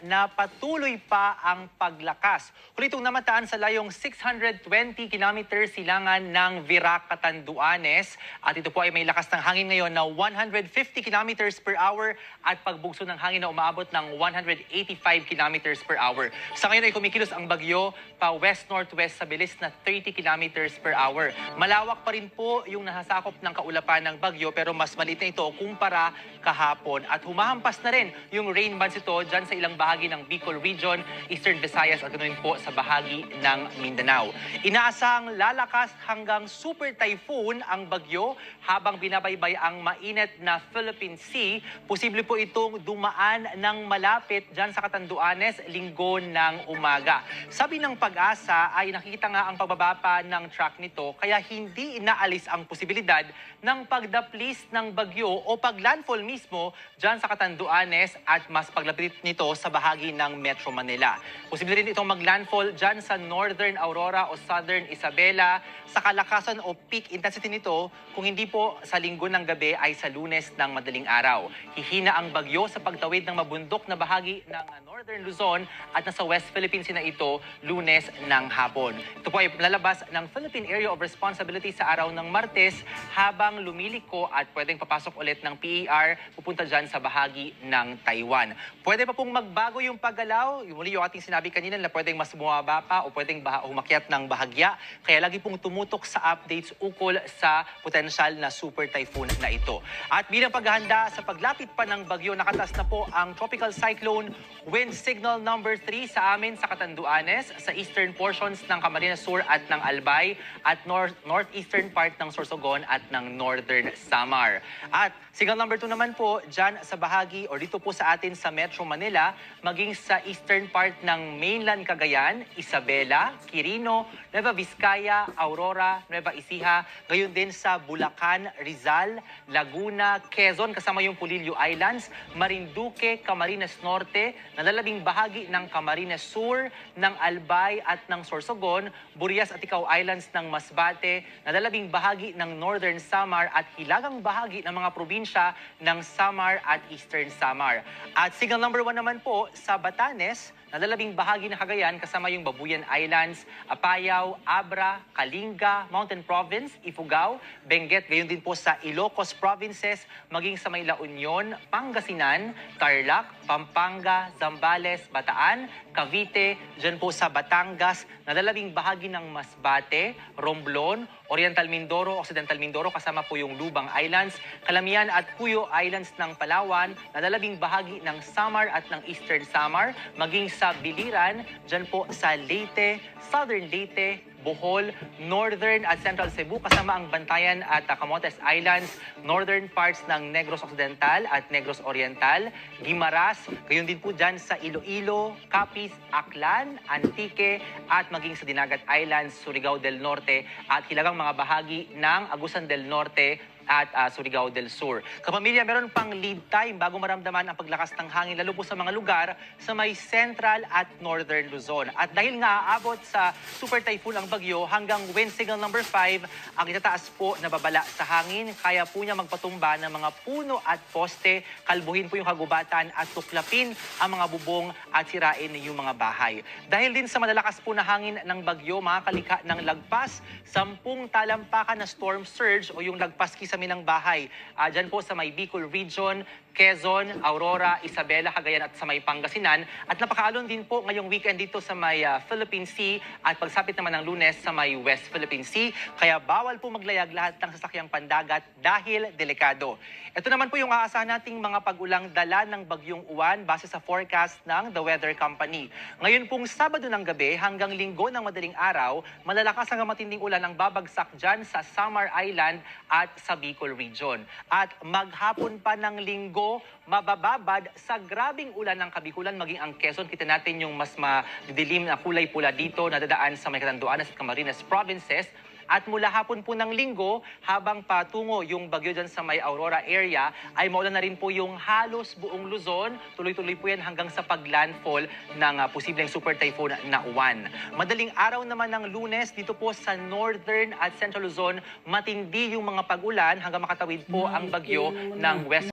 na patuloy pa ang paglakas. Kulitong namataan sa layong 620 kilometers silangan ng Virac, Catanduanes. At ito po ay may lakas ng hangin ngayon na 150 kilometers per hour at pagbugso ng hangin na umaabot ng 185 kilometers per hour. Sa ngayon ay kumikilos ang bagyo pa west-northwest sa bilis na 30 kilometers per hour. Malawak pa rin po yung nasasakop ng kaulapan ng bagyo pero mas maliit na ito kumpara kahapon. At humahampas na rin yung rain bands ito dyan sa ilang bahagi ng Bicol Region, Eastern Visayas at ganoon po sa bahagi ng Mindanao. Inaasahang lalakas hanggang super typhoon ang bagyo habang binabaybay ang mainit na Philippine Sea. Posible po itong dumaan ng malapit dyan sa Catanduanes linggo ng umaga. Sabi ng Pag-asa ay nakikita nga ang pagbaba pa ng track nito kaya hindi inaalis ang posibilidad ng pagdaplis ng bagyo o paglandfall mismo dyan sa Catanduanes at mas paglapit nito sa bahagi ng Metro Manila. Posible rin itong maglandfall dyan sa Northern Aurora o Southern Isabela. Sa kalakasan o peak intensity nito, kung hindi po sa linggo ng gabi ay sa Lunes ng madaling araw. Hihina ang bagyo sa pagtawid ng mabundok na bahagi ng Northern Luzon at nasa West Philippines na ito Lunes ng hapon. Ito po ay lalabas ng Philippine Area of Responsibility sa araw ng Martes habang lumiliko at pwedeng papasok ulit ng PAR pupunta dyan sa bahagi ng Taiwan. Pwede pa pong magbago yung paggalaw. Muli yung ating sinabi kanina na pwedeng mas bumaba pa o pwedeng umakyat ng bahagya. Kaya lagi pong tumutok sa updates ukol sa potensyal na super typhoon na ito. At bilang paghahanda sa paglapit pa ng bagyo, nakatas na po ang Tropical Cyclone Wind Signal number 3 sa amin sa Catanduanes, sa eastern portions ng Camarines Sur at ng Albay, at northeastern part ng Sorsogon at ng Northern Samar. At signal number 2 naman po dyan sa bahagi o dito po sa atin sa Metro Manila, maging sa eastern part ng mainland Cagayan, Isabela, Quirino, Nueva Vizcaya, Aurora, Nueva Ecija, gayon din sa Bulacan, Rizal, Laguna, Quezon, kasama yung Pulilio Islands, Marinduque, Camarines Norte, nalalabing bahagi ng Camarines Sur, ng Albay at ng Sorsogon, Burias at Icao Islands ng Masbate, nalalabing bahagi ng Northern Samar at hilagang bahagi ng mga probinsya ng Samar at Eastern Samar. At signal number 1 naman po sa Batanes, nalalabing bahagi ng Cagayan kasama yung Babuyan Islands, Apayao, Abra, Kalinga, Mountain Province, Ifugao, Benguet, gayon din po sa Ilocos Provinces, maging sa may La Union, Pangasinan, Tarlac, Pampanga, Zambales, Bataan, Cavite, dyan po sa Batangas, nalalabing bahagi ng Masbate, Romblon, Oriental Mindoro, Occidental Mindoro, kasama po yung Lubang Islands, Calamian at Cuyo Islands ng Palawan, nalalabing bahagi ng Samar at ng Eastern Samar, maging sa Biliran, dyan po sa Leyte, Southern Leyte, Bohol, Northern at Central Cebu, kasama ang Bantayan at Camotes Islands, northern parts ng Negros Occidental at Negros Oriental, Guimaras, gayon din po dyan sa Iloilo, Capiz, Aklan, Antique, at maging sa Dinagat Islands, Surigao del Norte, at hilagang mga bahagi ng Agusan del Norte, at Surigao del Sur. Kapamilya, meron pang lead time bago maramdaman ang paglakas ng hangin lalo po sa mga lugar sa may Central at Northern Luzon. At dahil nga aabot sa super typhoon ang bagyo hanggang wind signal number 5, ang itataas po na babala sa hangin, kaya po niya magpatumba ng mga puno at poste, kalbuhin po yung kagubatan at tuklapin ang mga bubong at sirain yung mga bahay. Dahil din sa malalakas po na hangin ng bagyo, makakalikha ng lagpas, 10 talampakan na storm surge o yung lagpas kisame ng bahay. Diyan po sa may Bicol Region, Quezon, Aurora, Isabela, Cagayan at sa may Pangasinan. At napakaalon din po ngayong weekend dito sa may Philippine Sea at pagsapit naman ng Lunes sa may West Philippine Sea. Kaya bawal po maglayag lahat ng sasakyang pandagat dahil delikado. Ito naman po yung aasahan nating mga pag-ulang dala ng bagyong Uwan base sa forecast ng The Weather Company. Ngayon pong Sabado ng gabi hanggang Linggo ng madaling araw, malalakas hanggang matinding ulan ang babagsak dyan sa Samar Island at sa Bicol Region. At maghapon pa ng Linggo, mabababad sa grabing ulan ng Kabikulan, maging ang Quezon. Kita natin yung mas madilim na kulay pula dito na dadaan sa may Catanduanes at Camarines Provinces. At mula hapon po ng Linggo, habang patungo yung bagyo dyan sa may Aurora area, ay maulan na rin po yung halos buong Luzon. Tuloy-tuloy po yan hanggang sa paglandfall ng posibleng super typhoon na Uwan. Madaling araw naman ng Lunes, dito po sa Northern at Central Luzon, matindi yung mga pag-ulan hanggang makatawid po ang bagyo ng West